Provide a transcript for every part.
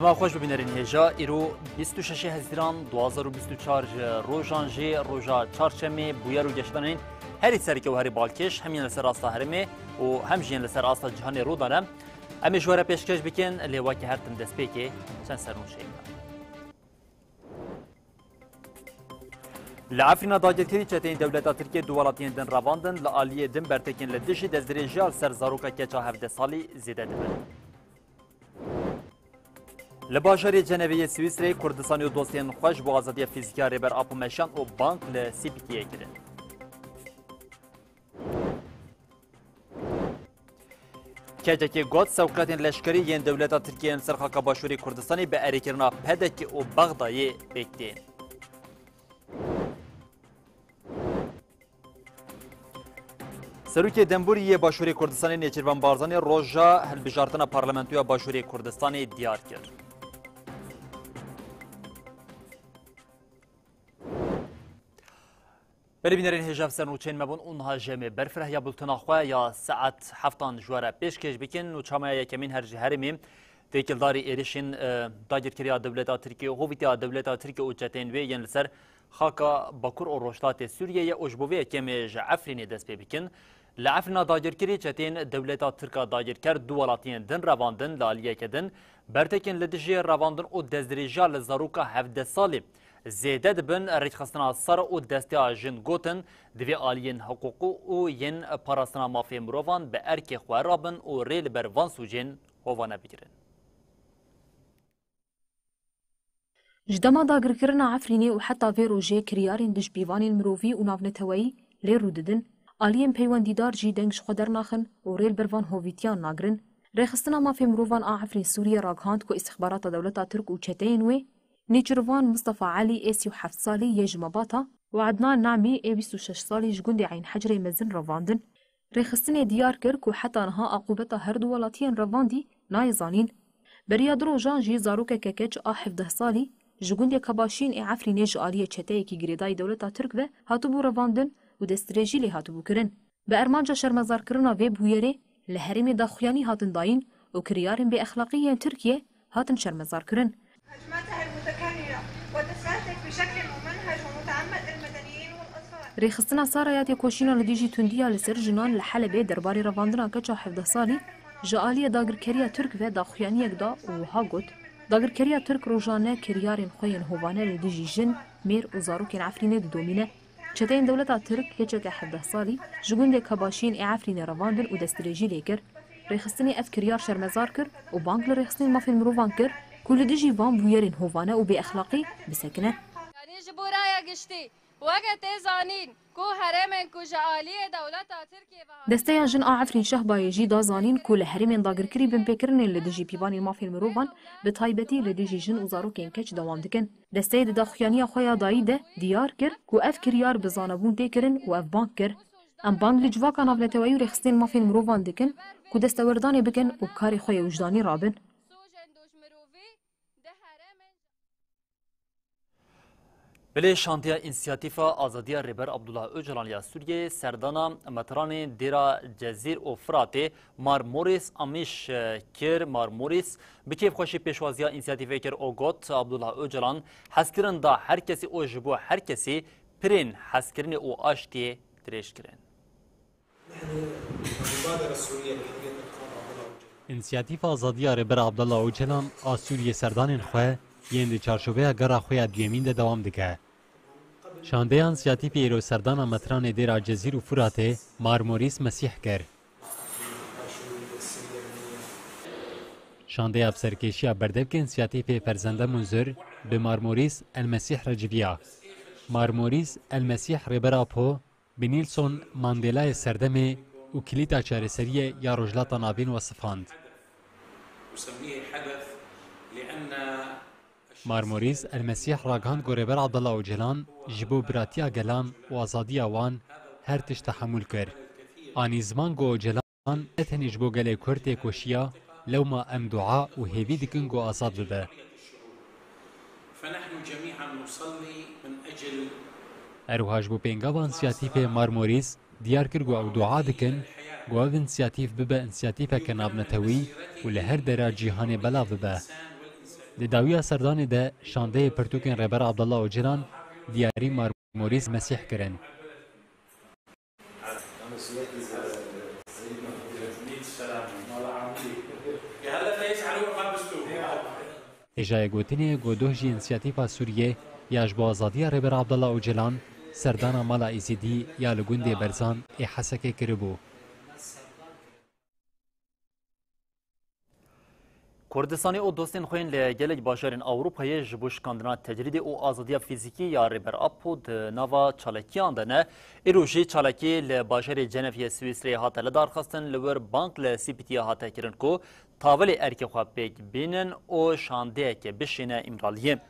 ما خوش ببینرین هجا ایرو 26 هزیران 2024 روزان جی روزا چهارشنبه بویر و گشتنین هری سرکه و هری بالکش همین لسر آستا هرمه و همجین لسر آستا جهان رو دارم امی جواره پیشکش بکن لیوا که هر تن دست پیکه چند سرون شیم لعفرنا داگرکری چتین دولتا ترکیه دوالاتین دن رواندن لآلیه دن برتکن لدشی دزدریجال سر زاروکا کچا 17 سالی زیده دبن لباجری جنوی سوئیسری کردستانی و دوستین خوش با آزادی فیزیکی ریبر آپو مشان و بانک لسی پی تی کرد. کجاکی گوت سوکلاتین لشکری ین دولتا ترکیه سرخاکا باشوری کردستانی به اریکرنا پدک و بغدای بکتین. سروکی دنبوری باشوری کردستانی نیچربان بارزانی روژا هلبجارتنا پارلمانتویا باشوری کردستانی دیار کرد. بله بینرین هجاب سرنوچین مبون اونها جمع برفره یا بلتنا خواه یا ساعت هفتان جواره پیش کش بکن و چامه یکمین هرجی هرمیم تیکلداری ایریشین داگرکریا دولتا ترکیه و هویتیا دولتا ترکیه و جتین وی ین لسر خاکا باکور و روشتات سوریه یا اجبوی کمی جعفرینی دست پی بکن لعفرنا داگرکری جتین دولتا ترکا داگرکر دوالاتین دن رواندن لالیه کدن برتکن لدجی رواندن و دزدریجا لزاروکا 17 سالی زیده دبن ریخستنا سر و دستی آجن گوتن دوی آلین حقوق و ین پاراستنا مافی مروان به ارک خوارابن و ریل بر وان سوجین هوانه بگیرن. جدما داگرکرنا عفرینی و حتی وی روژه کریارین دش بیوانین مروفی و ناونتوایی لی رو ددن آلین پیواندیدار جی دنگش خودر ناخن و ریل بر وان هوویتیان ناگرن ریخستنا مافی مروان عفرین سوریه راگهاند که استخبارات دولتا ترک و چتین وی نيتشروفان مصطفى علي ايسي و7 سالي يجمع باطا وعدنان نعمي اي 26 سالي جگوندي عين حجري مزن رواندن ريخستني ديار كرك وحتى نها عقوبتا هردو ولاتين رواندي نايزانين بريا درو جان جي زاروكا ككج 17 سالي جگوندي كباشين اي عفري نيج آلية چتاي كي گريداي دولتا ترك و هاتوبو رواندن و دستريجي لي هاتوبو كرن بأرمانجا شرمزار كرنا في بويري لهرمي داخوياني هاتن داين و كريارن بأخلاقية تركيا هاتن شرمزار كرن هجماتها المتكررة وتستهدف بشكل ممنهج ومتعمد المدنيين والأطفال. ريخستنا سارياتي كوشينا لديجي تنديا لسر جنان لحلبة درباري رواندنا كجا 17 سالي جالية داگركريا ترك و داخويانيك دا وهاگوت داگركريا ترك روجانه كريارين خوين هوانه لديجي جن مير وزاروكين عفرينه دومينه چتين دولتا ترك هيجاك 17 سالي جگونده كباشين عفرينه رواندن و دستريجي ليكر ريخستني اف كريار شرمزار كر و بانك لريخستني مافين مروفان كر كل دجي فان بويرين هوفانا وبأخلاقي بسكنة يعني جبورايا قشتي وقت زانين كو هرمن كو جعالية دولتا تركيا دستيا جن عفرين شهبا يجي دا زانين كل هرمن داگركري بن بكرن لدجي بيباني مافي المروفان بتايبتي لدجي جن وزاروكين كج دوام دكن دستيا دا خيانيا خويا دايده ديار كر كو اف كريار بزانبون تكرن و اف بانك كر ام بانك لجواكا نافلتوي ورخصتين مافي المروفان دكن كو دستورداني بكن وكاري خويا وجداني رابن بله شانتیا انسیاتیفا آزادی ریبر عبدالله اوجلان یا سوریه سردانا متران دیرا جزیر و فراته مارموریس امیش کر مارموریس بکیف خوشی پیشوازیا انسیاتیفه کر اوگوت عبدالله اوجلان حسکرن دا هر کسی او جبو هر کسی پرین حسکرن او آشتی تریش کرن انسیاتیف آزادی ریبر عبدالله اوجلان آ سوریه سردان خواه یند چارچوبه گرا خویا دیمین ده دوام دکه شانده انسیاتیف ایرو سردان متران دیر جزیر و فراته مارموریس مسیح کر شانده افسرکشی بردب که انسیاتیف فرزنده منظر به مارموریس المسیح رجبیا مارموریس المسیح ریبر پو به نیلسون ماندیلا سردمه و کلیتا چارسریه یا رجلاتا نابین و صفاند مارموریس المسیح راگهاند گوریبر عبدالله اوجلان جبو براتیا گلان و آزادی وان هر تش تحمل کر آنی زمان گو اوجلان اتنی جبو گله کرد کوشیا لو ما ام دعا و هیوی دکن گو آزاد بده فنحن جميعا نصلي من اجل اروها جبو پینگاو انسیاتیف مارموریس دیار کر گو او دعا دکن گو او انسیاتیف ببه انسیاتیف کناب نتوی و لهر درا جیهان بلا ببه Di dawiya Serdanê de şandeyê pirtûkên Rêber Abdullah Öcalan diyarî Marmorîs Mesîh kirin. Hêjayê gotinê godoh jî înisiyatîfa Sûriyê ya ji bo azadiya Rêber Abdullah Öcalan serdana mala Êzîdî ya li gundê Berzan ê Hesekê kiribû. کردستانی او دوستین خوین لگلک باشرین اوروپای جبوش کاندنا تجرید او آزادی فیزیکی یا ریبر اپو د نوا چالکیان دنه ایروژی چالکی لباشر جنفی سویسری هات لدار خستن لور بانک لسیپیتی هات کرن کو تاول ارکی خواب بیگ بینن او شانده که بشینه امرالیه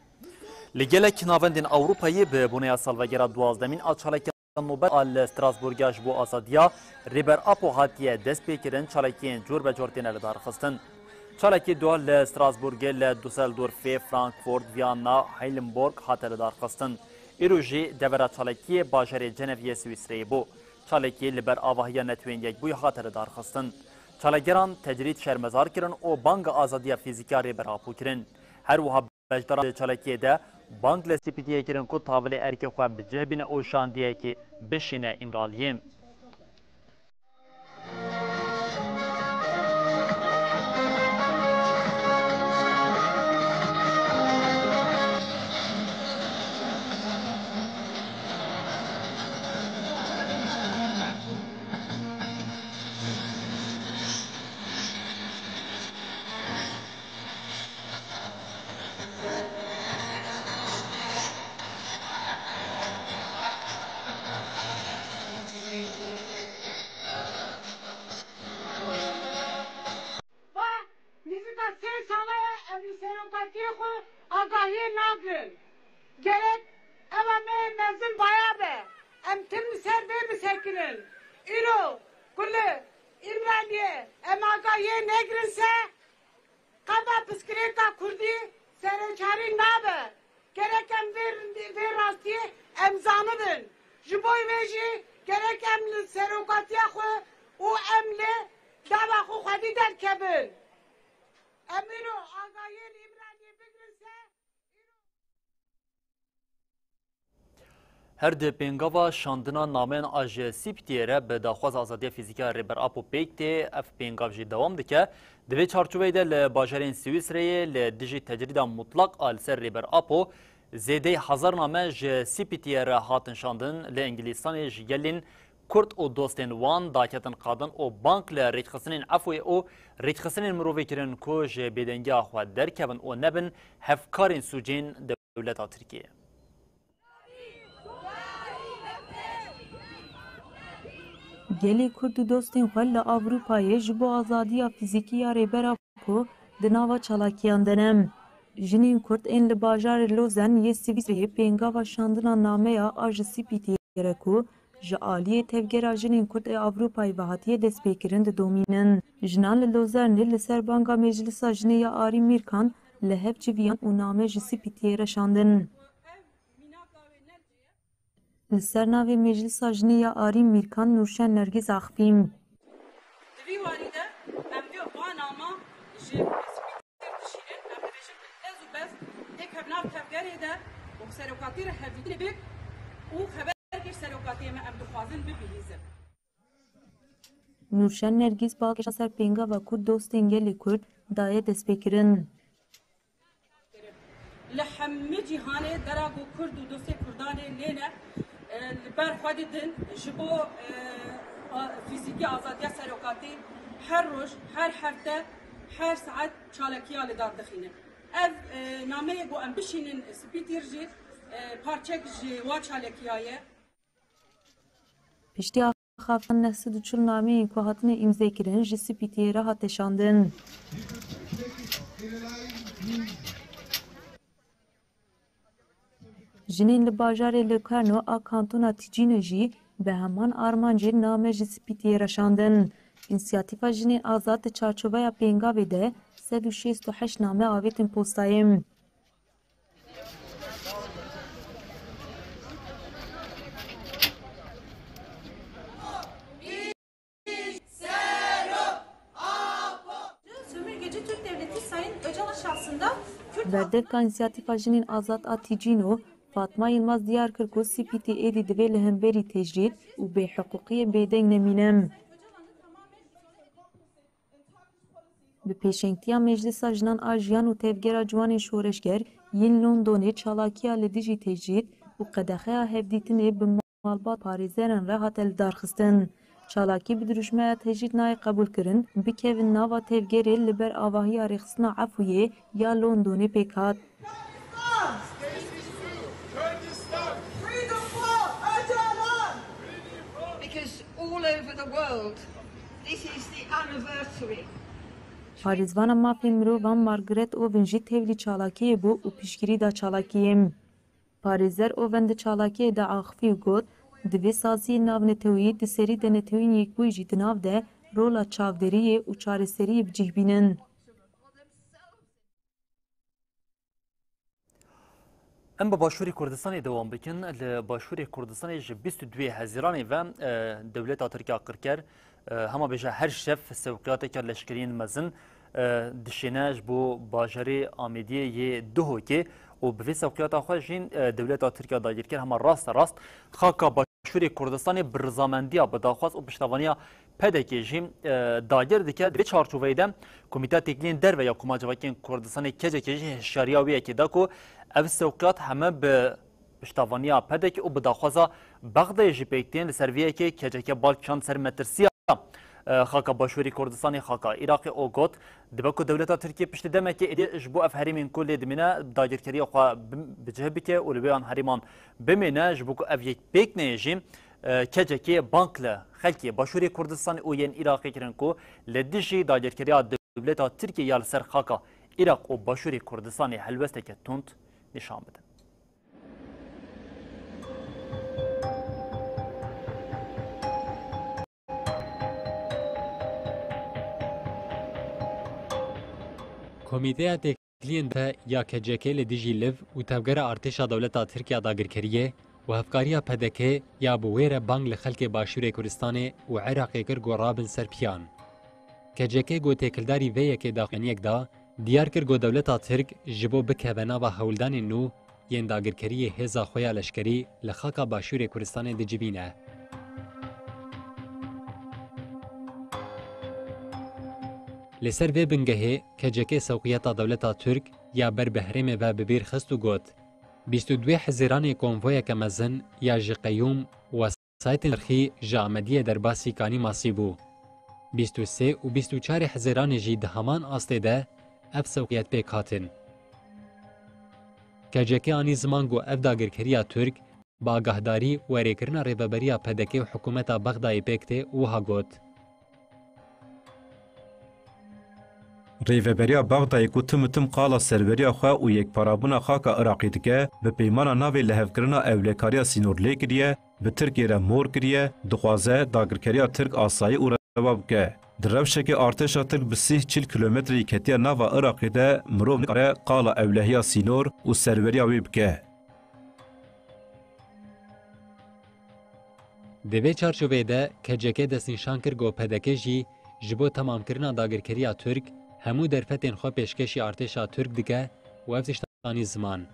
لگلک ناوندین اوروپایی به بنیاد سالوگرا دوازدمین آل چالکی نوبت آل استراسبورگاش بو آزادیا ریبر اپو هاتیه دست بیکرن چالکیین جور به جورتین لدار خستن چالکی دو لستراسبورگ لدوسلدورف فرانکفورت ویانا هایلنبورگ هاتل دارخستن ایروژی دورا چالکی باجر جنوی سویسری بو چالکی لبر آواهی نتوین یک بوی هاتل دارخستن چالگران تجرید شرمزار کرن او بانگ آزادی فیزیکاری برابو کرن هر وها بجداران چالکی ده بانگ لسیپیتیه کرن کو تاولی ارکی خواب بجهبین او شاندیه که بشینه امرالیم gerek evame mezun bayağı be em tim serbe misekinin ilo kulle İmraniye em agaye negrinse kaba psikreta kurdi sereçari nabe gerek em ver rasti em zanıdın jiboy veji gerek em serokatiya xo o emle dava xo xadi derkebin emino agaye İmraniye bigrinse هر د پنگاوا شاندنا نامن اج سیپتیره به داخواز آزادی فیزیکا ریبر اپو پیکته اف پنگاو جی دوام دکه دوی چارچوبه ده لباجرین سویسری لدیجی تجرید مطلق آل سر ریبر اپو زیده هزار نامه ج سیپتیره هاتن شاندن لانگلیستان جگلین کرد او دوستین وان داکتن قادن او بانک لریخسنین عفوی او ریخسنین مروی کرن کو ج بدنگی آخوا درکبن او نبن هفکارین سوجین دولت ترکیه gelê Kurd û dostên xwe li Avrupayê ji bo azadiya fîzîkî ya rêbera ku di nava çalakiyan de ne. Jinên Kurd ên li bajarê Lozen yê Swîsreyê pêngava şandina nameya a ji Spîtiyê ku ji aliyê tevgera jinên Kurd ê Avrupayê ve hatiye destpêkirin didomînin. Jinan li Lozernê li ser banga Meclisa Jinê ya Arî Mîrkan li hev civiyan û name ji Spîtiyê re şandin. Li ser navê Meclisa Jinê ya Arî Mîrkan Nurşen Nergiz Axfîm. Divî warî de em vê banama ji Spîtiyê dişînin em dibêjin ez û bez êk hevnav tevgerê de û serokatî re hevdîtinê bik û xebergir serokatiyê me em dixwazin bibihîzin. Nurşen Nergiz balkêşa ser pêngava Kurd dostên gelê Kurd daye destpêkirin. Li hemû cîhanê dera got Kurd û dostê Kurdanê lêne li ber xwe didin ji bo fîzîkî azadiya serokatî her roj, her hefte, her saet çalakiya li dar dixînin. Ev nameyê got em bişînin Spîtîr jî parçek ji wa çalakiyaye. Piştî axaftan nehsî du çil nameyên ku hatine îmzêkirin ji Spîtiyê re hate şandin. Jinên li bajarê Locarno a kantona Ticino jî bi heman armancê name ji Spîtiyê re şandin. İnisiyatîfa Jinên Azad di çarçobeya pêngavê de 168 name avêtin postayê. بردevka însiyatîfa jinên azad a Tîcîno, Fatma Yılmaz diyar kir ku CPTA'dî divê li hemberî têjrît û bêhiqûqiyê bêdeng nemîne. Bi pêşengtiya Meclisa Jinan a Jiyan û Tevgera Ciwanên Şoreşger yên Londonê çalakiya li dijî têjrît û qedexeya hevdîtinê bi malbat parêzeran re hate li darxistin. Çalakî bi dirûjmeya têjrît nayê qebûlkirin, bikevin nava tevgerê li ber avahiya rêxistina Efûyê ya Londonê pêk hat. Because all over the world, this is the anniversary. Parêzvana mafên mirovan Margaret Owen jî tevlî çalakiyê bû û piştgirî da çalakiyê. Parêzer Owen di çalakiyê de axivî û got, di vê saziyê navnetewî di serî de netewîn yekbûyî jî di nav de rola çavderiyê û çareseriyê bicih bînin. Em bi Başûrê Kurdistanê dewam bikin. Li Başûrê Kurdistanê ji 22 Hezîranê ve dewleta Tirkiya Qirker hema bêje her şev sewqiyateke leşkeriyên mezin dişêne ji bo bajarê Amêdiyê yê Duhokê û bi vê sewqiyata xwe jîn dewleta Tirkiya dagirker hema rast xaka Başûrê Kurdistanê bi rizamendiya bi daxwaz û piştavaniya pedekê jî dagir dike. Divê çarçoveyê de Komîteya Têkiliyên Derve ya Komacivakên Kurdistanê kecekê jî hişyariya wê yekê da ku ev sewqiyat heme bi piştavaniya pedekê û bi daxwaza Bexdayê jî pêktiyên li ser vê yekê keceke bal çand ser metirsiya xaka Başûrê Kurdistanê xaka Iraqê o got dibe ku dewleta Tirkiye piştî demekê êdî ji bo ev herêmên ku lê dimîne dagirkeriya xwe bicih bike û li wê an herêman bimîne ji bo ku ev yek pêk neyê jî kecekê bank li xelkê Başûrê Kurdistanê û yên Iraqê kirin ku li dijî dagirkeriya dewleta Tirkiye ya li ser xaka Iraq û Başûrê Kurdistanê helwesteke tund nîşan bidin. Komîteya Têkiliyên de ya kecekê li dijî liv û tevgera artêşa dewleta Tirkiya dagirkeriye û hevkariya pedekê ya bi wê re bang li xelkê Başûrê Kurdistanê û Iraqê kir got rabin ser piyan. Kecekê got têkildarî vê yekê daxuyaniyek da diyar kir got dewleta Tirk ji bo bikeve nava hewldanên nû yên dagirkeriyê hêza xwe ya leşkerî li xaka Başûrê Kurdistanê dicivîne. Li ser vê bingehê kecekê sewqiyeta dewleta Türk ya ber bi herêmê ve bi bîr xist û got 22 Hezîranê konvoyeke mezin ya ji qeyûm wesayetên nirxî ji Amediyê derbasî kanî masî bû. 23 û 24 Hezîranê jî di heman astê de ev sewqiyet pêk hatin. Kecekê anî ziman got ev dagirkeriya Türk bi agahdarî û erêkirina rêveberiya pedekê û hikûmeta Bexdayê pêk tê wiha got. Rêveberiya Bexdayê ku tim qala serveriya xwe û yekparabûna xaka Iraqê dike, bi peymana navê lihevkirina ewlekariya sînor lê kiriye, bi Tirkiye re mor kiriye, dixwaze dagirkeriya Tirk asayî û reva bike. Di rewşekê artêşa Tirk bi 30 kilometreyê ketiya nava Iraqê de mirov nikare qala ewlehiya sînor û serveriya wê bike. Di vê çarçoveyê de kecekê destnîşan kir got pedekê jî ji bo temamkirina dagirkeriya Türk hemû derfetên xwe pêşkêşî artêşa Türk dike û ev tiştanî ziman.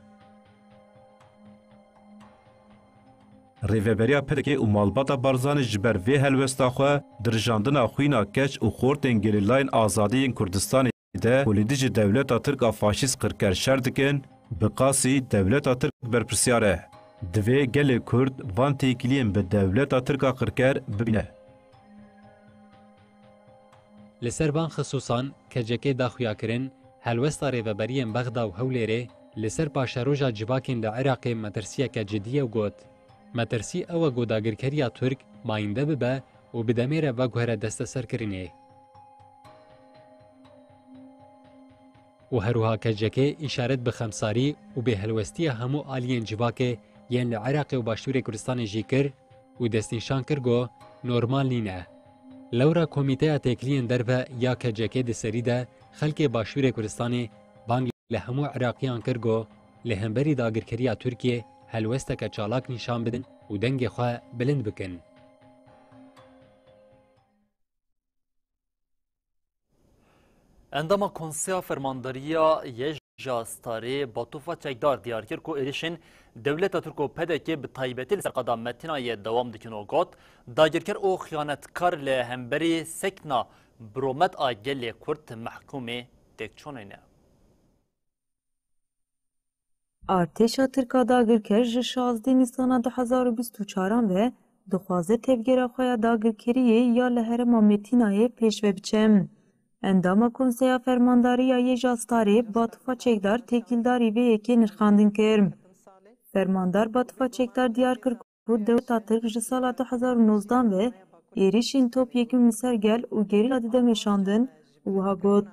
Rêveberiya Pedekê û malbata Barzanî ji ber vê helwesta xwe dirijandina xwîna keç û xortên gerîlayên azadiyên Kurdistanê de ku li dijî dewleta Tirk a faşîst Qirker şer dikin, bi qasî dewleta Tirk berpirsiyar e. Divê gelê Kurd van têkiliyên bi dewleta Tirka Qirker bibîne. Li ser van xisûsan kecekê daxuyakirin helwesta rêveberiyên Bexda û Hewlêrê li ser paşeroja civakên di Iraqê metirsiyeke cidî ye got. Metirsî ew e got dagirkeriya Türk mayînde bibe û bi demê re veguhere desteserkirinê. û herûha kecekê îşaret bi xemsarî û bêhelwestiya hemû aliyên civakê yên li Iraqê û Başûrê Kurdistanê jî kir û destnîşan kir got normal nîne. Lewra Komîteya Têkiliyên Derve ya kecekê di serî de xelkê Başûrê Kurdistanê bang li hemû Iraqiyan kir got li hemberî dagirkeriya Tirkiye helwesteke çalak nîşan bidin û dengê xwe bilind bikin. Endama Konseya Fermandariya جاستاری باتوفا چکدار دیار کرد که ایریشین دولت ترکو پدکی به تایبەتی لەسەر قەدامەتینایە دەوام دکن و گوت داگیرکر او خیانەتکار لە هەمبەری سەکنا برومەت ئاگەلێ کورد محکومێ تێکچۆنینە. ارتشا ترکا داگیرکر ji 16 Nîsana 2024 ve dixwaze tevgera xwe ya dagirkeriyê ya li herêma Metînayê pêşve biçe. Endama Konseya Fermandariya yê Jastarê Batifa Çekdar têkîldarî vê yekê nirxandin kir. Fermandar Batifa Çekdar diyar kir ku dewleta Tirk ji sala 2019 ve êrişên topyekûn li ser gel û gerîla dide meşandin û wiha got.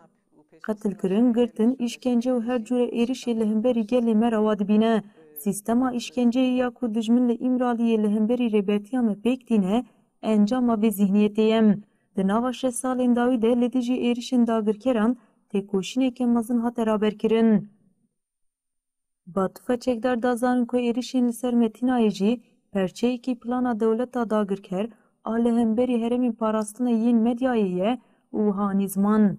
Qetilkirin, girtin, îşkence û her cure êrişê li hemberî gelê me rawa dibîne. Sîstema îşkenceyê ya ku dijmin li îmraliyê li hemberî rêbetiya me pêk tîne, encama vê zihniyetê ye. Di nava 6 salên dawî de li dijî êrişên dagirkeran têkoşîneke mezin hate raberkirin. Batifa Çekdar da zanin ku êrişên li ser Metînayê jî perçeyekî plana dewleta dagirker a li hemberî herêmên parastina yên medyayê ye û wiha nîzman.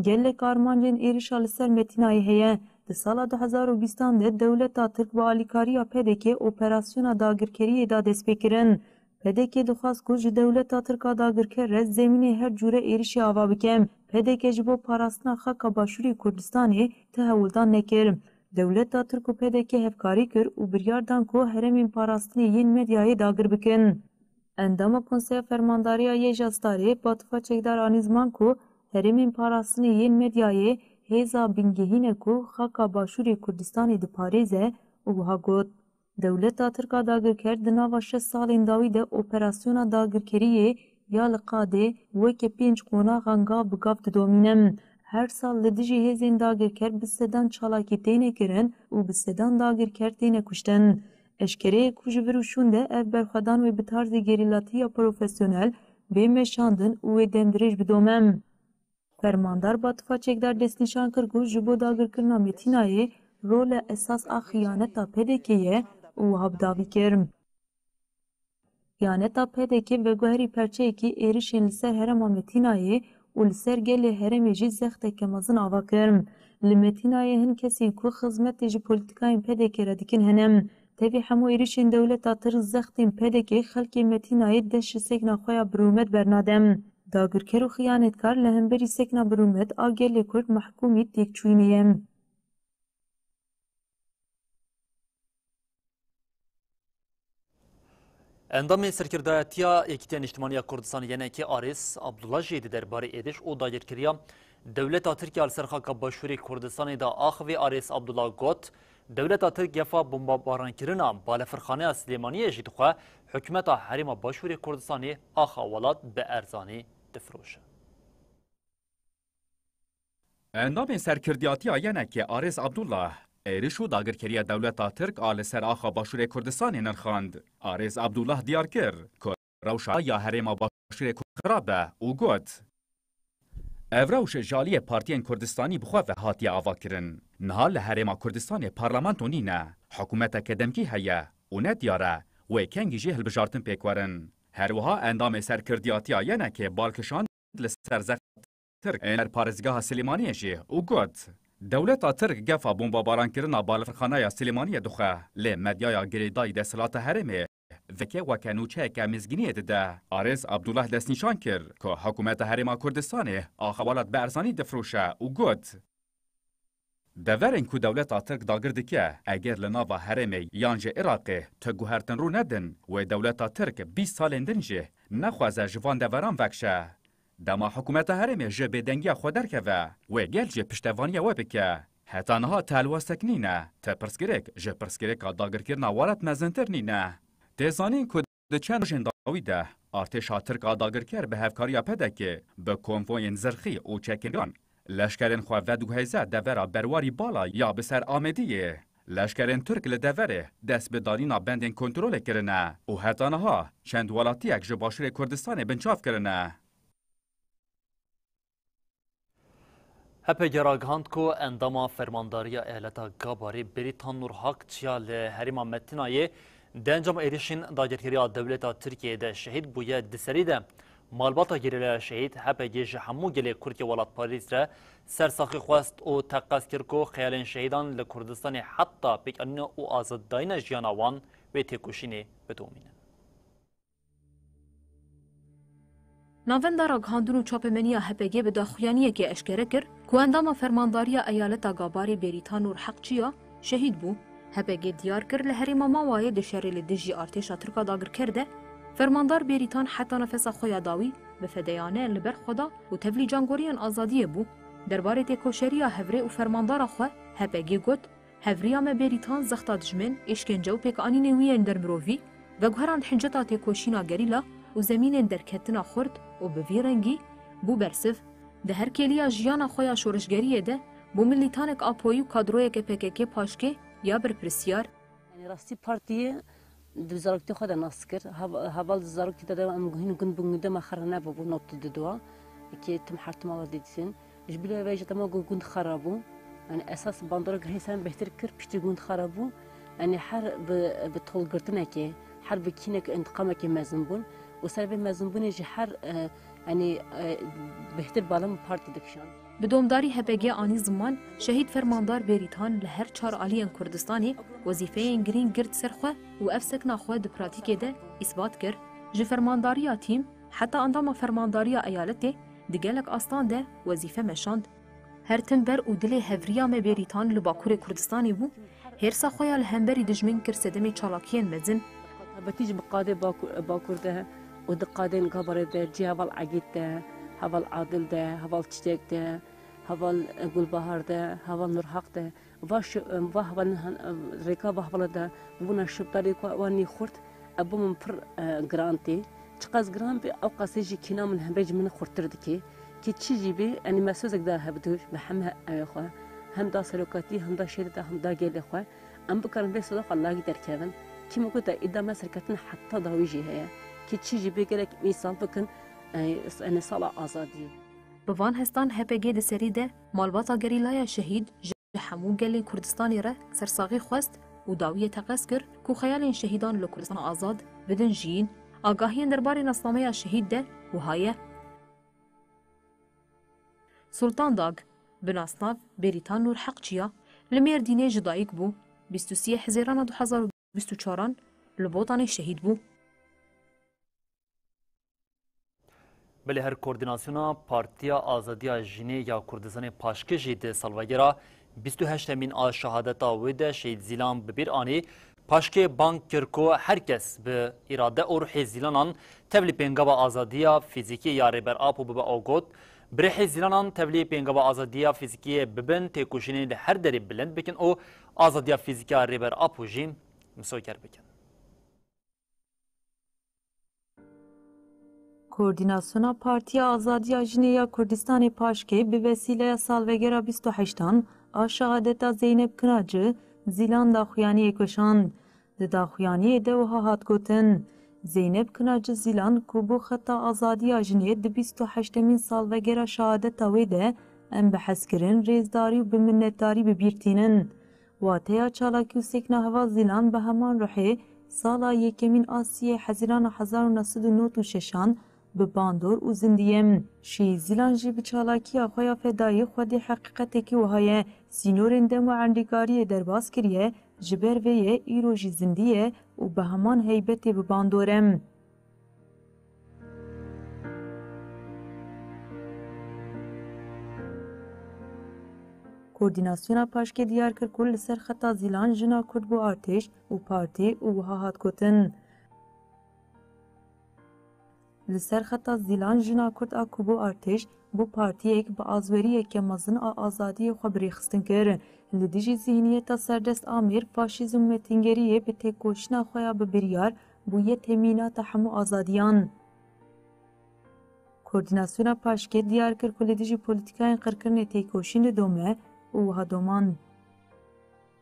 Gelek armancên êrişa li ser Metînayê heye. Di sala 2020 de dewleta Tirk bi alîkariya PDK operasyona dagirkeriyê da destpêkirin. PDK dixwast ku ji dewleta Tirka dagirker re zemînê her cure êrişê ava bike. PDK ji bo parastina xaka Başûrê Kurdistanê ti hewildan nekir. Dewleta Tirk û PDK hevkarî kir û biryar dan ku herêmên parastinê yên medyayê dagir bikin. Endama Konseya Fermandariya yê Jastarê Batifa Çekdar anîzman ku herêmên parastinê yên medyayê hêza bingehîne ku xaka Başûrê Kurdistanê diparêze û wiha got. Dewleta Tirka dagirker di nava 6 salên dawî de operasyona dagirkeriyê ya li qadê weke 5 qonaxan gav bi gav didomîne. Her sal li dijî hêzên dagirker bi sedan çalakî têne kirin û bi sedan dagirker têne kuştin. Eşkereyê ku ji vir û şûn de ev berxwedan wê bi tarzê gerîlatiya profesyonel bê meşandin û wê demdirêj bidome. Fermandar Batifa Çekdar destnîşan kir ku ji bo dagirkirina Metînayê rola esas a xıyaneta PDK ye û wiha bi davî kir. Xıyaneta PDK veguherî perçeyekî êrişên li ser herêma Metînayê û li ser gelê herêmê jî zexteke mezin ava kir. Li Metînayê hin kesên ku xizmetê ji polîtikayên PDK re dikin hene. Tevî hemû êrişên dewleta Tirk zextên PDK xelkê Metînayê dest ji sekna xwe ya birûmet bernadem. Dagirker û xıyanetkar li hemberî sekna birûmet a gelê Kurd mehkûmî têkçûnî ye. Endamê serkirdayetiya Yekîtiya Niştimaniya Kurdistanê yenekê Aris Abdullah jî di derbarê êriş û dagirkiriya dewleta Tirkiye li ser xaka Başûrê Kurdistanê da axivê Aris Abdullah got dewleta Tirk gefa bombabarankirina balefirxaneya Silêmaniyê jî dixwe hikûmeta herêma Başûrê Kurdistanê axa welat bi erzanî difroşe. Endamên serkirdayetiya yenekê Aris Abdullah êriş û dagirkeriya dewleta Tirk a li ser axa Başûrê Kurdistanê nirxand. Aris Abdullah diyar kir ku rewşa ya herêma Başûrê Kurdistanê be û got ev rewş jaliyê partiyên Kurdistanî bi xwe ve hatiye avakirin. Niha li herêma Kurdistanê parlamento nîne, hikûmeteke demkî heye û ne diyar e wê kengî jî hilbijartin pêk werin. Her wiha endamê serkirdayetiya yenekê balkişand li ser zextê Tirk ên parêzgeha Silêmaniyê jî û got dewleta Tirk gefa bombabarankirina balefirxaneya Silêmaniyê dixwe lê medyaya girêdayî desthilata herêmê veke weke nûçeyeke mizgîniyê dide. Aris Abdullah destnîşan kir ku hikûmeta herêma Kurdistanê axa welat bi erzanî difroşe û got deverên ku dewleta Tirk dagir dike eger li nava herêmê yan ji Iraqê ti guhertin rû nedin wê dewleta Tirk 20 salên din jî nexwaze ji van deveran vekşe. Dema hikûmeta herêmê ji bêdengiya xwe derkeve wê gel jî piştevaniya we bike. Heta niha telwestek nîne, te pirsgirêk ji pirsgirêka dagirkirina welat mezintir nîne. Tê zanîn ku di çend rojên dawî de artêşa Tirka dagirker bi hevkariya PDK bi konvoyên zirxî û çekîngan leşkerên xwe vedûhêze devera berwarî bala ya bi ser Amediyê. Leşkerên Tirk li deverê dest bi danîna bendên kontrolê kirine û heta niha çend welatiyek ji Başûrê Kurdistanê binçav kirine. Hepê geragihand ku endama fermandariya ehleta Gabarê Berîtan Nurhak çiya li herêma Metînayê di encama êrişên dagirkeriya dewleta Tirkiyeyê de şehîd bûye di serî de مالباتا گیریلا شهید هپگی جهمو گلی کورتی ولات پاریس را سرساخی خواست او تقاس کرکو خیالین شهیدان لکردستان حتی پیک انو او آزاد داین جیانوان و تکوشینی بدومینن. ناوندا راگهاندون و چاپمنیا هپگی به داخویانیه که اشکره کر که اندام فرمانداریا ایالتا گاباری بریتان و حقچیا شهید بو. هپگی دیار کر لحری ماما وای دشاری لدجی ارتشا ترکا داگر کرده فرماندار بریتان حتی نفس خویا داوی به فدیانه لبر خدا و تفلی جانگوریان آزادیه بو. درباره تکوشریا هفره و فرماندار خو هپگی گوت هفریا ما بریتان زختا دجمن اشکنجه و پیک آنین ویان در مروفی و گوهران حنجتا تکوشینا گریلا و زمین درکتنا خورد و به ویرنگی بو برسف ده هر کلیا جیانا خویا شورشگریه ده بو ملیتانک آپوی و کادروی که PKK پاشکه یا برپرسیار راستی پارتیه دزارکتی خود ناس کرد هوال دزارکتی داده ام گهین گن بنگده ما خرانه بابو نبت ددوا که تم حرتم الله دیدسین جبلو ویجه تما گند خرابو يعني اساس باندورا جهيسان بهتر كر بشتي گند خرابو يعني حرب بتول قرتناكي حرب كينك انتقامك مازنبون وسبب مازنبون يجي حر يعني بهتر بالام بارتي دكشان بدومداری هپگی آنی زمان شهید فرماندار بریتان لهر چار آلیان کردستانی وظیفه گرین گرد سرخواه و افسک ناخواه ده پراتیکه ده اثبات کر جه فرمانداری تیم حتی اندام فرمانداری ایالته دگلک آستان ده وظیفه مشاند هر تنبر و دل هوریا me بریتان لباکور کردستانی بو هرسا خواه لهمبری دجمن کر سدمی چالاکین مزن بتيجي بقاده باكور ده ودقادين قبر ده جي هوال عقيد ده هوال عادل ده هوال تشتاك ده هوال قول بهار ده هوال نورحق ده واش وهوال ركاب هوال ده بونا شبطاري واني خورت ابو من بر جرانتي تقاس جران بي او قاسيجي كينا من همبيج من خورتر دكي كي تشيجي بي اني مسوزك ده هبدوش بحمها اخو هم دا سلوكاتي هم دا شيرته هم دا قيل اخو ام بكرم بي صدق الله يقدر كيفن كي ممكن إذا ما سركتنا حتى ضويجي هي كي تشيجي بيقولك مثال بكن أنا صلاة آزادي بوان هستان هپگی ده سری ده مالباتا گریلایا شهید جحمو گلی کردستانی را سرساغی خواست و داویه تقص کر کو خیال شهیدان لکردستان آزاد بدن جین آگاهین درباره نصنامه شهید ده و هایه سلطان داگ بناسناف بریتان نور حق چیا لمیر دینه جدایک بو 23 حزیران 2024 لبوطان شهید بو. بله هر کوردیناسیونا پارتیا آزادیا جینه یا کردستان پاشکجی ده سالوگرا 28 من آ شهادتا وده شهید زیلان ببیر آنی پاشکه بانک کرکو هرکس به اراده او روح زیلانان تبلی پنگابا آزادیا فیزیکی یا ریبر آپو ببا آگود برح زیلانان تبلی پنگابا آزادیا فیزیکی ببن تکوشینی ده هر دری بلند بکن او آزادیا فیزیکی ریبر آپو جیم مسوکر بکن. کوردیناسیونا پارتیا آزادیا جنیا کردستان پاشکه به وسیله سالوگرا 28 آ شهادتا زینب کناجه زیلان داخویانی کشاند. داخویانی ده وها هات گوتن زینب کناجه زیلان کوبو خطا آزادیا جنیا ده 28 سالوگرا شهادتا ویده ام بحث کرن ریزداری و بمنتداری ببیرتینن. واتیا چالاکی و سکنا هوا زیلان به همان روحه سالا یکمین آسیه حزیران 1996 به باندور و زندیم. شی زیلان جی به چالاکی آخویا فدایی خودی حقیقتی که وهای سینورین دم و عندگاری درباز کریه جبر ویه ایرو جی زندیه و به همان حیبتی به باندورم. کوردیناسیونا پاشکه دیار کر کل سر خطا زیلان جنا کرد بو ارتش و پارتی و وها هات گوتن. لسر خطا زیلان جنا کرد آکو بو ارتش بو پارتی ایک با آزوری که مزن آزادی خبری خستن کر. لدیجی ذهنیت سردست آمیر فاشیزم و تنگریه به تکوشنا خویا ببریار بویه تمینات همو آزادیان. کوردیناسیونا پاشکه دیار کر کل لدیجی پولیتیکای قرکرن تکوشین دومه و هدومان.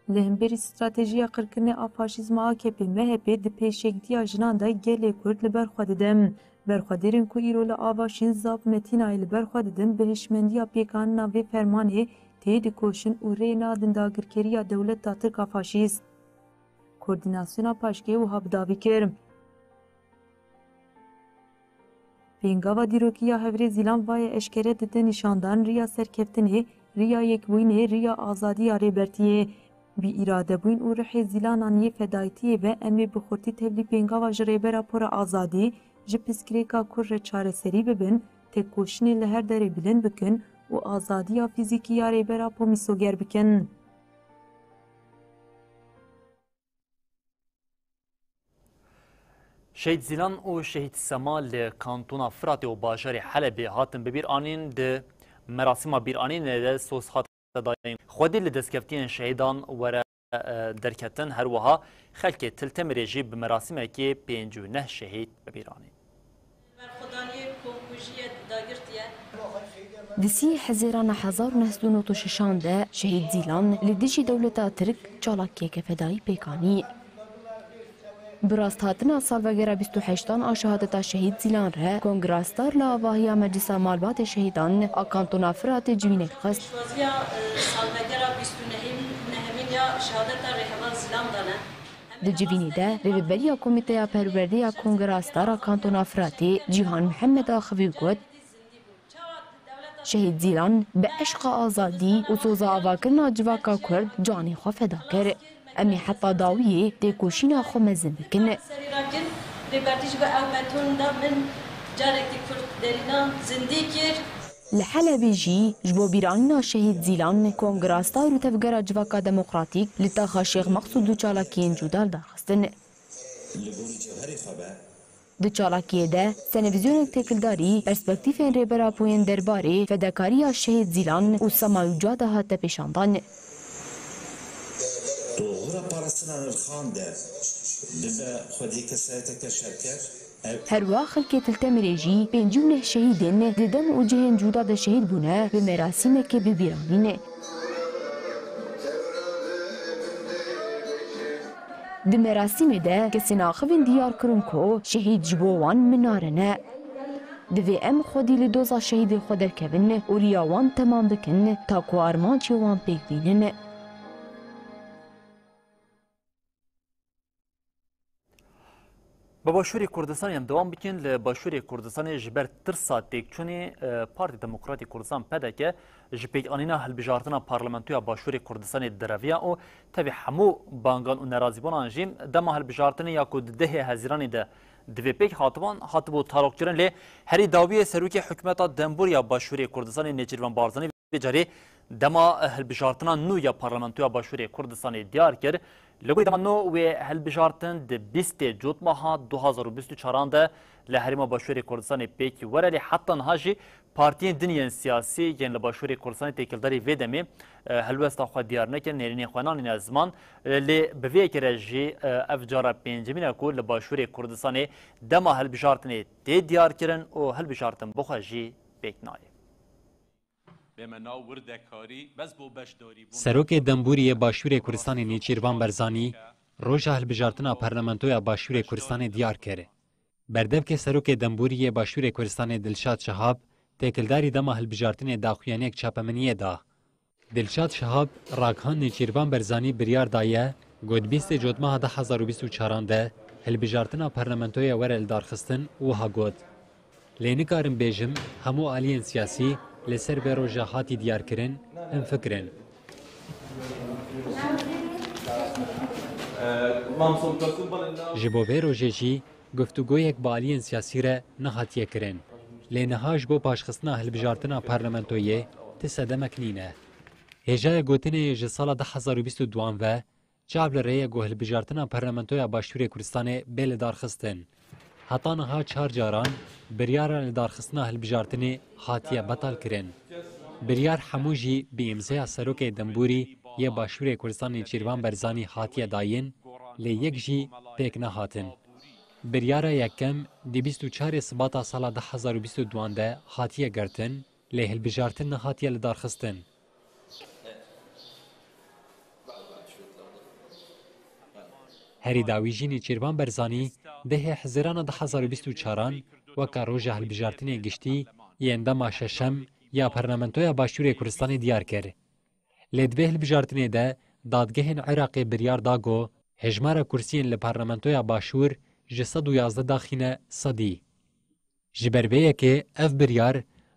لهمبری استراتژی قرکرن آفاشیزم AKP MHP د پیشکتیا جنان دا گله کرد لبرخوا ددم. برخوادرین کو ایرو لآواشین زاب متینای لبرخوا ددم بهشمندیا پیکان ناوی فرمانه تید کوشن و رینا دنداگرکریا دولت تاترکا فاشیست. کوردیناسیونا پاشکه و هبداوی کرم. پێنگاوا دیرۆکیە هەورێ زیلان وایە ئەشکەرە دەدە نیشاندان ڕیا سەرکەوتنێ ڕیا یەکبووینێ ڕیا ئازادیە رێبەرتیێ وی ئیرادەبووین و ڕحێ زیلانانیە فەدایتیە بە ئەمێ بخورتی تەبلی پێنگاوا ji rêbera pora azadî ji piskirêka kur re çareserî bibin têkkoşinê li her derê bilind bikin û azadiya fîzîkî ya rêbera po mîsoger bikin. شهید زیلان و شهید سما ل کانتونا فرات و باجر حلب هاتن ببیر آنین د مراسم بیرانین د سوس خاط داین خودی ل دسکفتین شهیدان ور درکتن هر وها خلک تلتم رژی به مراسم کی 59 شهید ببیرانین دسی حزیران 1996 ده شهید زیلان لدیجی دولتا ترک چالاکیه که فدایی پیکانی براست هاتنا سالوگرا 28 آن شهادت شهید زیلان ره کنگراستار لاواهی مجلس مالبات شهیدان اکانتونا فرات جوینک خست سالوگرا 29 یا شهادت رهبان زیلان دانه د جوینی ده ریبریا کمیته پروردیا کنگراستار اکانتونا فراتی جیهان محمد آخوی گوت شهید زیلان به عشق آزادی و سوزا آواکرنا جواکا کرد جانی خو فدا کرد امی حتی داویه تکوشینا خو مزن بکنه سریراکن ریبرتیش به اومتون دا من جارکی کرد درینا زندگی کرد لحلبی جی جبو بیرانینا شهید زیلان کنگراستار و تفگرا جواکا دموکراتیک لطاقا شیخ مقصود دو چالاکین جودال داخستن دو چالاکیه ده سنویزیونک تکلداری پرسپکتیفین ریبرا پوین درباره فداکاری شهید زیلان و سمایوجا ده هات پیشاندان doğru parasına nırxan der. Dibe xwedî kesayeteke şerker. هروا خلکه تلتمریجی 59 شهیدین ددم و جهن جودا ده شهید بونه به مراسم که ببیرانینه. ده مراسم ده که سناخوین دیار کرن که شهید جبوان منارنه. دوی ام خودی لدوزا شهید خودر کبن و ریاوان تمام بکن تا که آرمان چه وان پیک بینن. با باشوری کردستان هم دوام بکن لباشوری کردستان جبر ترسا تکچونی پارتی دموکراتی کردستان پده که جپیک آنینا هلبجارتنا پارلمانتویا باشوری کردستان درویا و تبی همو بانگان و نرازیبان انجیم دما هلبجارتنی یا کود ده هزیرانی ده دوی پیک حاطبو تاروکچرن لی هری داوی سروکی حکمتا دنبور یا باشوری کردستان نیچیروان بارزانی بجاری دما هلبجارتنا نو یا پارلمانتویا باشوری کردستان دیار کرد لگوی دمانو و هلبجارتن ده 20 جوت ماها 2024 ده لحریما باشوری کردستان پیک ورالی حتی نهاجی پارتین دنیان سیاسی یعنی لباشوری کردستان تکلداری ویدمی هلوستا خود دیار نکن نرینی خوانان این زمان لی بوی کرجی افجارا پنجمین اکو لباشوری کردستان دما هلبجارتن تی دیار کرن و هلبجارتن بخواجی پیک نایی سروک دنبوری باشور کردستان نیچیروان برزانی روژا هلبجارتنا پارلمانتویا باشور کردستان دیار کرد. بردب که سروک دنبوری باشور کردستان دلشاد شهاب تکلداری دما هلبجارتن داخویانیک چاپمنیه دا. دلشاد شهاب راکهان نیچیروان برزانی بریار دایه گود 20 جودماه 2024 ده هلبجارتنا پارلمانتویا ور الدارخستن و ها گود. لینکارم بیجم همو آلین سیاسی لسر به روژه هاتی دیار کرن ام فکرن. جبو به روژه جی گفتگو یک بالین سیاسی را نهاتیه کرن. لینهاش بو پاشخصنا هلبجارتنا پارلمانتویه تصدمک نینه. هجای گوتنه جسال 2022 و جابل ریه گو هلبجارتنا پارلمانتویا باشور کردستان بیل دارخستن. حتی نها 4 جاران بریار لدارخستنا هلبجارتنی هاتیه بطل کرن. بریار هموجی به امضای سروک دنبوری یه باشور کردستان نیچیروان برزانی هاتیه داین لی یک جی پیک نهاتن. بریار یکم دی 24 سباتا سال 2022 ده هاتیه گرتن لی هلبجارتن هاتیه لدارخستن. هری داویجی نیچیروان برزانی ده حزیران 2024 وکا روژه هلبجارتنی گشتی یندما ششم یا پارلمانتویا باشور کردستان دیار کرد. لدوه هلبجارتنی ده دادگهن عراقی بریار داگو هجمار کرسین لپارلمانتویا باشور جسد و 11 داخینه صدی. ji ber vê yekê ev biryar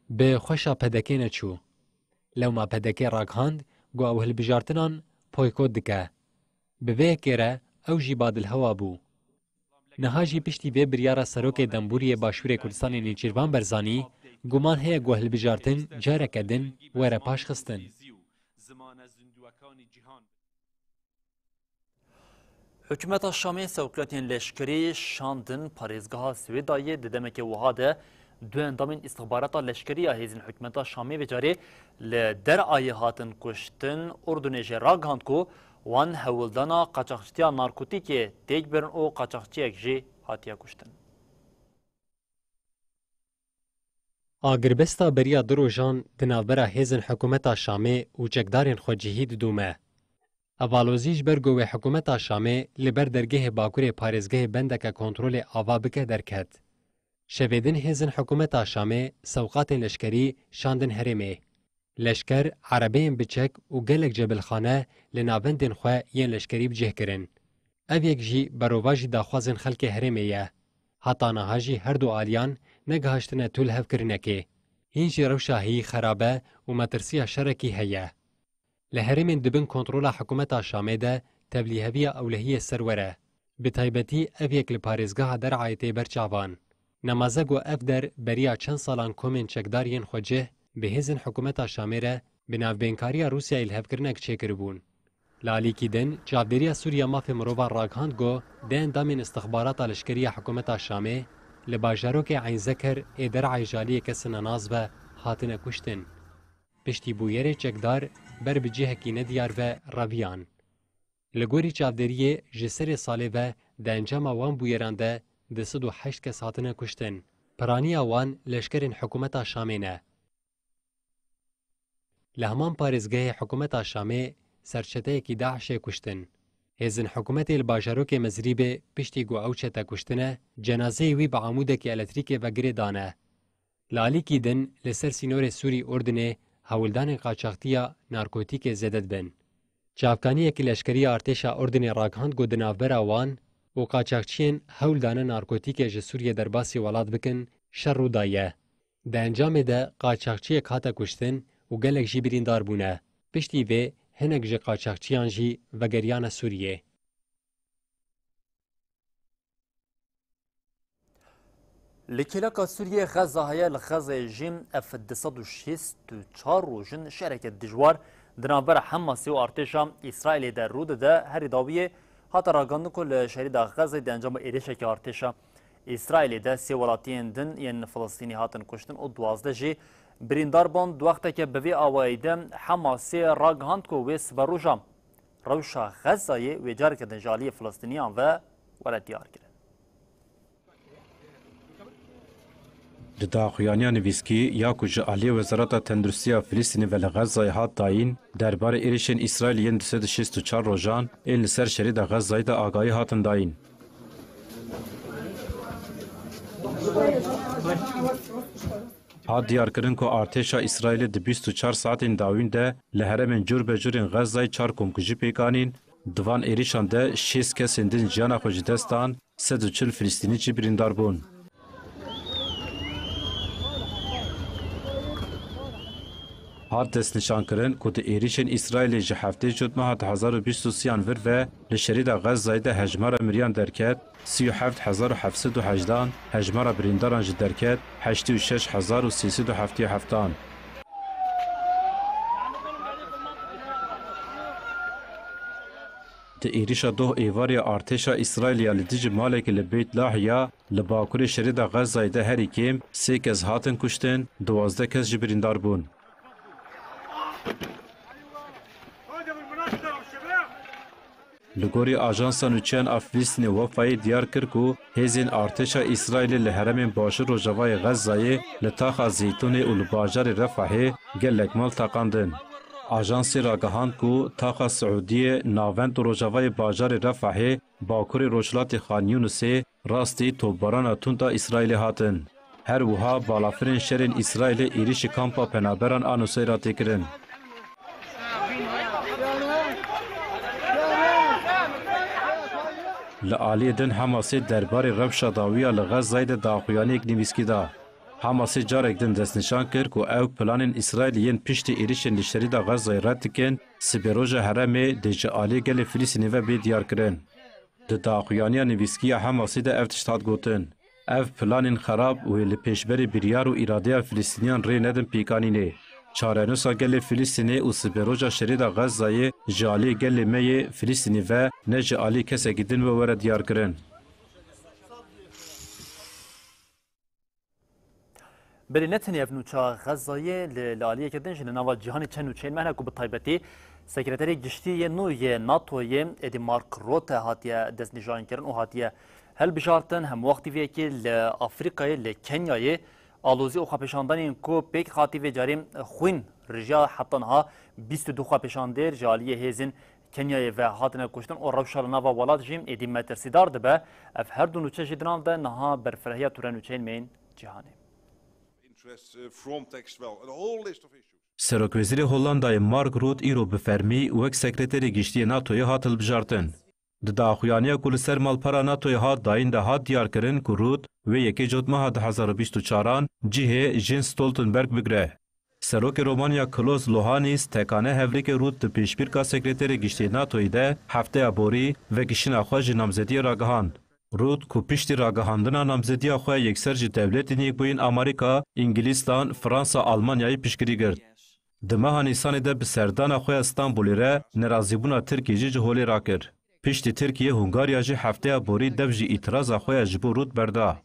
bi xweşa pedekê neçû. Lewma pedekê raghand got ew hilbijartinan boykot dike. Bi vê yekê re ew jî badilhewa bû. Niha jî piştî vê biryara Serokê Demburiyê Başûrê Kurdistanê Nêçîrvan Berzanî guman heye ku hilbijartin careke din were paş xistin. Hükümeta Şamê sewklatên leşkerî şandin parêzgeha Swêdayê di demekê wiha de du endamên istixbarata leşkerî ya hêzên hikûmeta Şamê vecarê li derayê hatin kuştin Urdunê jê ragihand ku wan hewildana qaçaxçitiya narkotîkê têk birin û qaçaxçiyek jî hatiye kuştin. Agirbesta beriya du rojan di navbera hêzên hikûmeta Şamê û çekdarên xwecihî didûme. Evalozî ji ber ku wê hikûmeta Şamê li ber dergehê Bakurê parêzgehê bendeke kontrolê ava bike derket. Şevêdin hêzên hikûmeta Şamê sewqatên leşkerî şandin herêmê. Leşker erebeyên biçek û gelek cebilxane li navendên xwe yên leşkerî bicih kirin. Ev yek jî berova jî daxwazên xelkê herêmê ye. Heta niha jî her du aliyan negihiştine tul hevkirinekê. Hîn jî rewşa hîyî xerabe û metirsiya şerekî heye. Li herêmên dibin kontrola hikûmeta Şamê de tevlîheviya ewlehiyê ser were. Bi taybetî ev yek li parêzgeha Derayê tê berçavan. Nemaze ku ev der beriya çend salan komên çekdariyên xwecih bi hêzên hikûmeta Şamê re bi navbênkariya Rûsyayê li hevkirinek çêkiribûn. Li alîkî din çavdêriya Sûriya mafê mirovan raghand ku de endamên istixbarata leşkeriya hikûmeta Şamê li bajarokê Eyn Zeker ê Derayê jaliyê kesên nenaz ve hatine kuştin. Piştî bûyerê çekdar ber bi cihekî nediyar ve raviyan. Li gorî çavderiyê ji serê salê ve di encama wan bûyeran de 208 kes hatine kuştin. Piraniya wan leşkerên hikûmeta Şamê ne. Li heman parêzgehê hikûmeta Şamê serçeteyekî Daişê kuştin. Hêzên hikûmetê li bajarokê Mezrîbê piştî ku ew çete kuştine, cenazeyê wî bi amûdekî elektrîkê ve girê dane. Li alîkî din li ser sînorê Sûrî Urdunê hewildanên qaçaxtiya narkotîkê zêde dibin. Çavkaniyekî leşkeriya artêşa Urdunê raghand ku di navbera wan û qaçaxçiyên hewildana narkotîkê ji Sûriyê derbasî welat bikin, şer rû daye. Di encamê de qaçaxçiyek hate kuştin û gelek jî birîndar bûne. Piştî vê hinek ji qaçaxçiyan jî vegeriyane Sûriyê. Li kêleka Sûriyê xeza heye li xezê jîm F-264 rojin şereke dijwar di navbera Hemasê û artêşa İsraîlê de rû dide herî dawiyê hata ragandin ku li şerîda Xezê di encama êrişekê artêşa İsraîlê de sê welatiyên din yên Filistînî hatin kuştin û 12 jî birîndar bûn. Du wexteke bi vê awayî de Hemasê ragihand ku wê siberoja rewşa Xezayê wê careke din jaliyê Filistîniyan ve were diyar kirin. Di daxuyaniya nivîskî ya ku ji aliyê Wezareta Tendurustiya Filîstînê ve li Xezayê hat dayîn derbarê êrişên İsraîlê yên 264 rojan ên li ser şerîda Xezayê de agahî hatin dayîn. Hat diyarkirin ku artêşa İsraîlê di 24 saetên dawîn de li heremên curbecurên Xezayê 4 komkujî pêkanîn, di van êrişan de 6 kesên din jiyana xwe ji dest dan, 140 Filîstînî jî birîndar bûn. Hat destnîşankirin ku di êrişên İsraîlê ji heftê cotmeha 2023 vir ve li şerîda Xezayê de hejmara miriyan derket, 37,718 hejmara birîndaran ji derket, 86,377. Di êrişa doh êvariya artêşa İsraîlya li dijî malekê li Beyt Lahiya li bakurê şerîda Xezayê de herî kêm 3 kes hatin kuştin, 12 kes jî birîndar bûn. Li gorî Ajansa Nûçeyan a Filîstînê Wefayê diyar kir ku hêzên artêşa İsraîlê li heremên başûr Rojavayê Xezayê li taxa Zeytûnê û li bajarê Refahê gelek mal taqandin. Ajansê ragihand ku taxa Siûdiyê navend û Rojavayê bajarê Refahê bakurê rojhilatê Xan Yûnusê rastî topbarana tund a İsraîlê hatin. Her wiha balafirên şerên İsraîlê êrişî kampa penaberan a Nuseyra tê kirin. Li aliyê din Hemasê derbarê rewşa dawiya li Xezayê de daxuyaniyek nivîskî da. Hamasê carek din destnîşan kir ku ew planên İsraîlî yên piştî êrişên leşkerî da Gazayê red dikin, sibê roja herêmê dê ji aliyê gelê Filîstînê ve bê diyarkirin. Di daxuyaniya nivîskiya Hamasê de ev tişt hat gotin. Ev planên xerab û li pêşberî biryar û îradeya Filîstîniyan rê nedin pêkanînê. Çarenûsa gelê Filîstînê û sibê roja şerê da Gazayê ji aliyê gelê me yê Filîstînê ve ne ji aliyê kesekî din ve were diyarkirin. بری نتنیاف نوچا غزایه لالیه کردن جن نوا جهانی چند نوچین مهنا کو بتایبتی سکرتری گشتی نو ی ناتو ی ادی مارک روت هاتیه دزنیجان کردن او هاتیه هل بشارتن هم وقتی وی کی ل افریقای ل کنیای آلوزی او خپشاندن کو پیک خاطی و جاریم خوین رجا حتنها 22 خپشاندر جالیه هزین کنیای و هاتنه کشتن او روشال نوا ولات جیم ادی مترسیدار دبه اف هر دو نوچه جدران ده نها برفرهیا تورن نوچین مین جهانی Serokvezîrê Hollandayê Mark Rutte îro bi fermî wek sekreterê giştiyê NATOyê hat hilbijartin. Di daxuyaniya ku li ser malpera NATOyê hat dayîn de hat diyarkirin ku Rutte wê yekê cotmeha 2024 cihê Jens Stoltenberg bigire. Serokê Romanya Klaus Lohanis tekane hevrêkê Rutte di pêşbîrka sekreterê giştiyê NATOyê de hefteya borî vekişina xwe ji namzediyê ragihand. Rutte ku piştî ragihandina namzediya xwe yekser ji dewletên Yekbûyîn Amerîka, İngîlistan, Fransa, Almanyayê piştgirî girt. Di meha Nîsanê de bi serdana xwe ya Stenbolê re nerazîbûna Tirkiyê jî ji holê rakir. Piştî Tirkiye, Hungarya jî hefteya borî dev jî îtiraza xwe ya ji bo Rutte berda.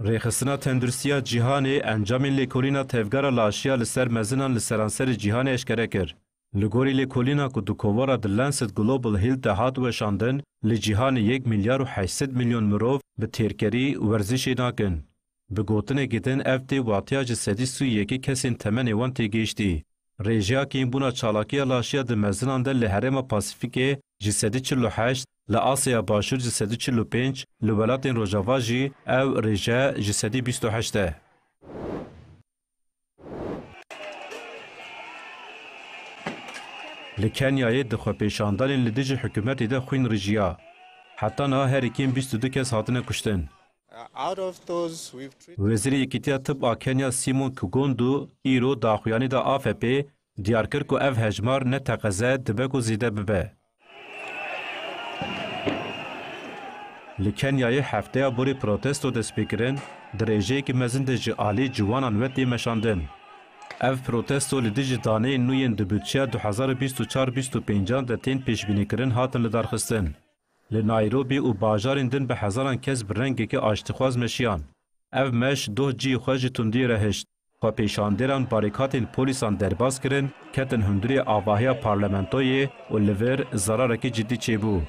Rêxistina Tenduristiya Cîhanê encamên lêkolîna tevgera laşiya li ser mezinan li seranserê cîhanê eşkere kir. Li gorî lêkolîna ku di kovara The Lancet Global Health de hat weşandin, li cîhanê 1 milyar û 800 milyon mirov bi têrkerî û werzîşê nakin. Bi gotinekê din ev tê watiya ji sedî sûyekê kesên temenê wan tê gêiştî. Rêjiyakên bûna çalakiya laşiya di mezinan de li Herêma Pasîfîkê ji sedî 48, li Asya Başûr ji sedî 45, li welatên Rojava jî ev rêje ji sedî 28 e. Li Kenyayê di xwepêşandanên li dijî hikûmetê de xwîn rijiya. Heta niha her ikên 22 kes hatine kuştin. Wezîrê Yekîtiya Tib a Kenya Simon Kugondu îro daxuyanî da AFP diyar kir ku ev hejmar ne teqeze dibe ku zêde bibe. Li Kenyayê hefteya borî protesto destpêkirin, di rêjeyekî mezin de ji alî ciwanan we tê meşandin. Ev protesto li dijî daneyên nû yên di bütçeya 2024-25 de tên pêşbînîkirin hatin li darxistin. Li Nairobi û bajarên din bi hezaran kes bi rengekî aştixwaz meşiyan. Ev meş doh cî xwe ji tundiyê re hişt. Xwepêşandêran barîkatên polîsan derbas kirin, ketin hundirê avahiya parlamentoyê û li vir zararekî ciddî çêbû.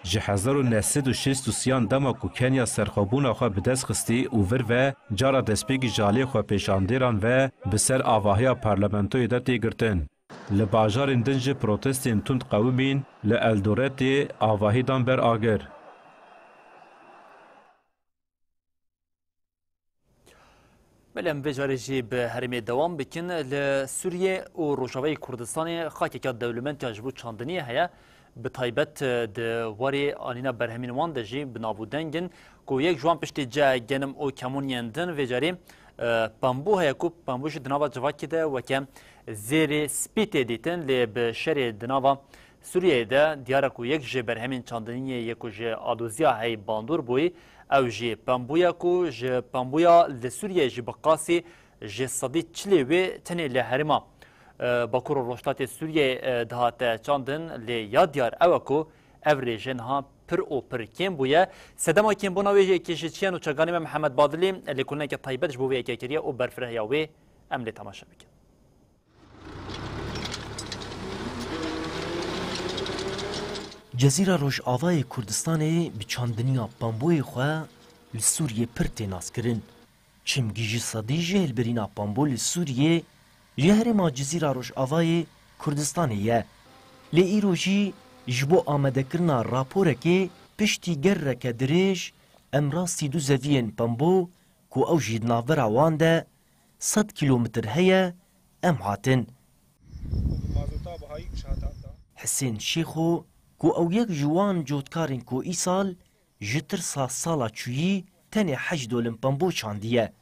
Ji 1963 dema ku Kenya serxwebûna xwe bi dest xistî û vir ve cara destpêkî jalê xwepêşandêran ve bi ser avahiya parlamentoyê de tê girtin. Li bajarên din jî protestên tund qewimîn li Eldoretê avahî dan ber agir. بلیم ویجارجی به هرمی دوام بکن لسوریه و روشاوی کردستان خاکی که دولمنت جبو چاندنی هیا به تایبت دواری آنینا برهمین وان دجی بنابودنگن که یک جوان پشتی جا گنم او کمون یندن ویجاری پامبو هیا کو پامبوش دناوا جواکی ده وکم زیر سپیت دیتن لی به شر دناوا سوریه ده دیاره کو یک جه برهمین چاندنی یکو جه آدوزیا هی باندور بوی او جه پامبویا کو جه پامبویا لسوریه جه بقاسی جه صدی چلی و تنه لحرما باکور روشتات سوریه دهات چاندن لی یاد دیار او کو او ریجن ها پر او پر کم بویا سدما کم بونا ویجه کشیچیان و چگانی محمد بادلی لیکونه که طیبتش بوی اکیکریه و برفره یاوی املی تماشا بکن جزیره روش آوای کردستان بچاندنیا پامبوی خواه لسوریه پر تیناس کرن. چمگیجی صدی جهل برینا پامبو لسوریه جهر ما جزیره روش آوای کردستانیه. لی ایرو جی جبو آمده کرنا راپوره که پشتی گر رکه دریج امراستی دو زوین پامبو کو او جید ناور وانده 100 کیلومتر هیا ام هاتن. حسین شیخو کو او یک جوان جوتکارین کو ای سال جتر سالا چویی تنه 8 دولم پامبو چاندیه.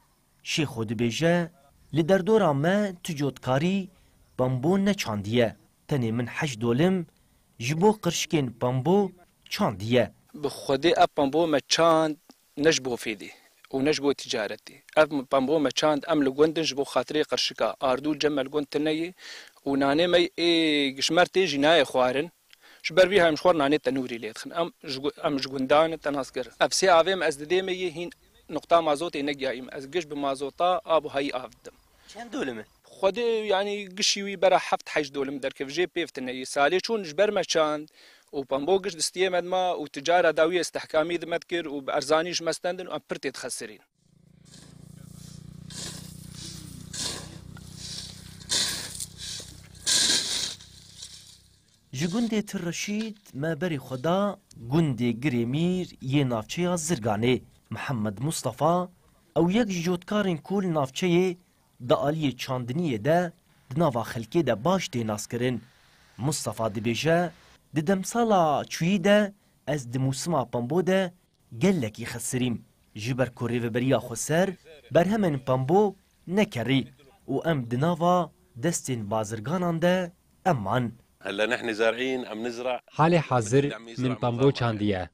شیخو دبیجه لدردورا ما تو جوتکاری پامبو نچاندیه. تنه من 8 دولم جبو قرشکین پامبو چاندیه. بخودی اب پامبو ما چاند نجبو فیدی و نجبو تجارتي اب بامبو ما چاند ام لگوندن جبو خاطري قرشكا اردو جمع لگوند تنيي و ناني مي گشمرتي جناي خوارن شبر بيها مشوار ناني تنوري ليدخن ام جگوندان تناسكر اب سي افم از ددي مي هين نقطه مازوت نگيايم از گش بمازوتا ابو هي افدم چند دولمه خودي يعني قشيوي برا حفت 8 دولم دركف جي بيفتني سالي چون جبر ما چاند و بامبوغش دستيه مدما و تجاره داويه استحكامي دمتكر و بارزانيش مستندن و برتي تخسرين جگوندی ترشید ما بری خدا گوندی گریمیر یه نافچه زرگانه محمد مصطفى او یک جوتکارین کول نافچه دا آلی چاندنیه ده دناوا خلکی ده باش دی ناس کرن مصطفى دی بیجه دی دمسالا چویی ده از دی موسما پامبو ده گلکی خسریم جبر کوری و بریا خسر بر همین پامبو نکری و ام دناوا دستین بازرگانان ده امان هلا نحن زارعين عم نزرع حال حاضر من پامبو چاندیه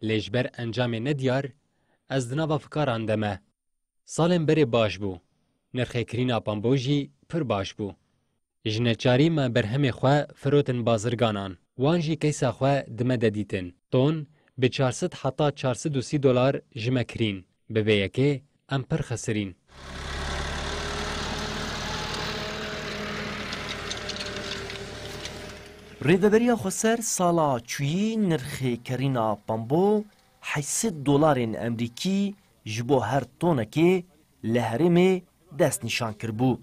لیجبر انجام ندیار از دناوا فکار اندمه سالم بری باش بو نرخی کرینا پامبو جی پر باش بو جنچاری ما برهم خواه فروتن بازرگانان وان جی کیسا خواه دمه ددیتن تون به 400 حتا 430 دلار جمع کرین به ویکه ام پر خسرین ریدبریا خسر سالا چویی نرخی کرینا پامبو 800 دلار امریکی جبو هر تونکی لهرمه دست نشان کربو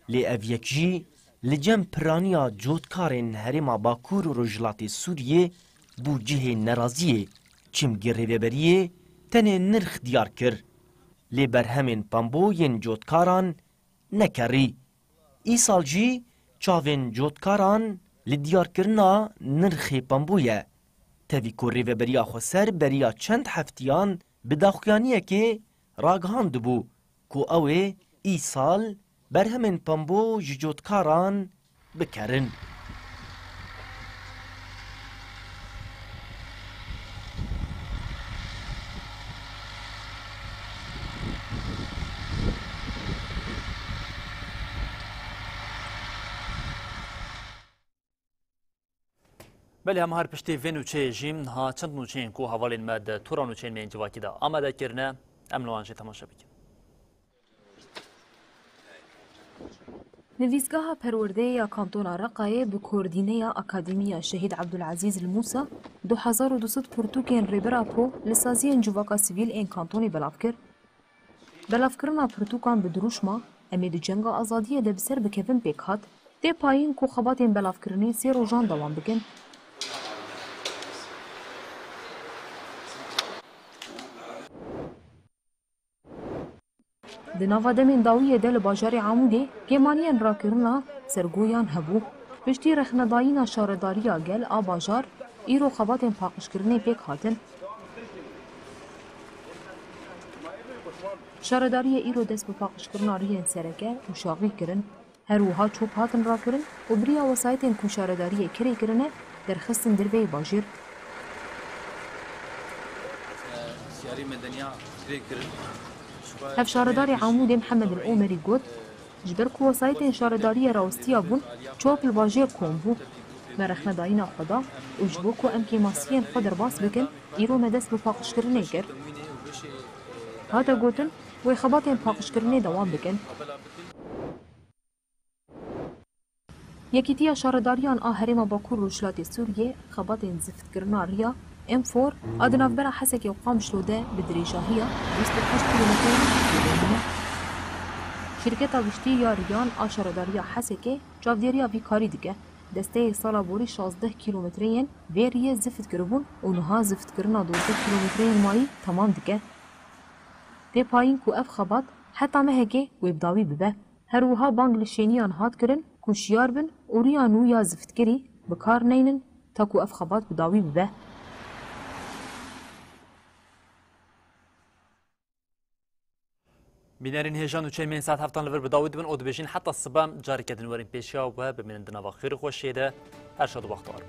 لی اویک جی لجم پرانیا جوتکارن هرما باکور و رجلات سوریه بو جه نرازیه چمگی ریدبریه تنه نرخ دیار کر لی برهمین پامبو ین جوتکاران نکری ای سال جی چاوین جوتکاران لدیار کرنا نرخی پامبویه تاوی کوری و بریا خسر بریا چند هفتیان بداخیانیه که راگهاند بو کو اوه ای سال برهمین پامبو جوتکاران بکرن بله هم هر پشتی وی نوچه جیم ها چند نوچه کو حوالین مد تورا نوچه من جواکی دا آماده کرنه امنوانش تماشا بکن نویزگاه پرورده یا کانتون رقایه به کوردینه یا اکادمیا شهید عبدالعزیز الموسا 2200 پرتوکین ریبرا پرو لسازی انجواکا سیویل این کانتونی بلافکر بلافکرنا پرتوکان به دروشما امید جنگا آزادیه لبسر بکوین پیکات ده پایین کو خباتین بلافکرنی سی روژان دوام بکن د ناوا دمین داویه دل باجار عمودی پیمانیان را کرنا سرگویان هبو پشتی رخندایینا شارداریا گل آ باجار ایرو خباتین پاقش کرنی پیک هاتن شارداری ایرو دست به پاقش کرنا ریان سرکه و شاقی کرن هر وها چوب هاتن را کرن و بریا وسایتین کو شارداری کری کرنه در خستن دروی باجر سیاری مدنیا کری کرن هفشارداری عمود محمد العمری گوت جبر کو وسایت شارداری راوستیا بون چوب الواجر کوم بو مرخنا داینا خدا و جبو کو ام کیماسیان خدر باس بکن ایرو مدس بفاقش کرنه گر هاتا گوتن و خباتین پاقش کرنه دوام بکن یکیتیا شارداریان آهرما باکور روشلات سوریه خباتین زفت کرنا ریا M4 ادناف برا حسكي وقام شلوده بدريجاهية 28 كيلومتر باليوم. شركة وشتي يا ريان آشارداريا حسكي جافديريا في كاري دكه دسته سالا بوري 16 كيلومترين فيريه زفت كربون ونها زفت كرنا 12 كيلومترين ماي تمام دكه تي باين كو اف خبط حتى ما هيك ويبداوي ببه هروها بانجلشينيان هات كرن كو شيار بن وريانو يا زفت كري بكار نينن تاکو اف خبات بداوی ببه. بینارین هیجان و چهل ساعت هفتان لور بداود بن اود بجین حتی الصبام جاری کردن ورین پیشیا و ببینن دنوا خیر خوشیده هر شاد و بختار.